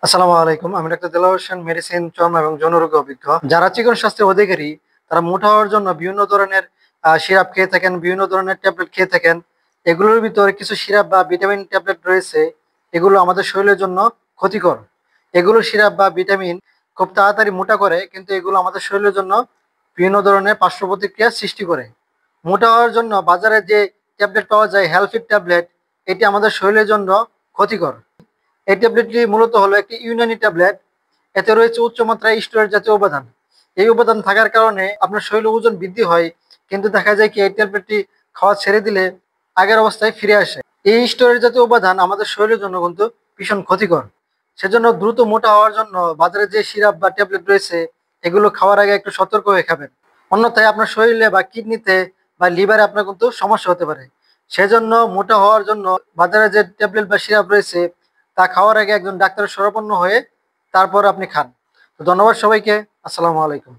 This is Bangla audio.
আসসালামু আলাইকুম। আমি ডাক্তার দেলাওয়ার হোসেন, মেডিসিন, চর্ম এবং যৌনরোগ অভিজ্ঞ। যারা চিকন স্বাস্থ্যের অধিকারী তারা মোটা হওয়ার জন্য বিভিন্ন ধরনের সিরাপ খেয়ে থাকেন, বিভিন্ন ধরনের ট্যাবলেট খেয়ে থাকেন। এগুলোর ভিতরে কিছু সিরাপ বা ভিটামিন ট্যাবলেট রয়েছে, এগুলো আমাদের শরীরের জন্য ক্ষতিকর। এগুলো সিরাপ বা ভিটামিন খুব তাড়াতাড়ি মোটা করে, কিন্তু এগুলো আমাদের শরীরের জন্য বিভিন্ন ধরনের পার্শ্ব প্রতিক্রিয়া সৃষ্টি করে। মোটা হওয়ার জন্য বাজারে যে ট্যাবলেট পাওয়া যায়, হেলফিট ট্যাবলেট, এটি আমাদের শরীরের জন্য ক্ষতিকর। এই ট্যাবলেটটি মূলত হলো একটি ইউনানি ট্যাবলেট। এতে রয়েছে উচ্চমাত্রায় স্টেরয়েড জাতীয় উপাদান। এই উপাদান থাকার কারণে আপনার শরীরে ওজন বৃদ্ধি হয়, কিন্তু দেখা যায় কি এই ট্যাবলেটটি খাওয়া ছেড়ে দিলে আগের অবস্থায় ফিরে আসে। এই স্টেরয়েড জাতীয় উপাদান আমাদের শরীরের জন্য কিন্তু ভীষণ ক্ষতিকর। সেজন্য দ্রুত মোটা হওয়ার জন্য বাজারে যে সিরাপ বা ট্যাবলেট রয়েছে, এগুলো খাওয়ার আগে একটু সতর্ক হয়ে খাবেন। অন্যথায় আপনার শরীরে বা কিডনিতে বা লিভারে আপনার কিন্তু সমস্যা হতে পারে। সেজন্য মোটা হওয়ার জন্য বাজারে যে ট্যাবলেট বা সিরাপ রয়েছে তা খাওয়ার আগে একজন ডাক্তারের শরণাপন্ন হয়ে তারপর আপনি খান। তো ধন্যবাদ সবাইকে। আসসালামু আলাইকুম।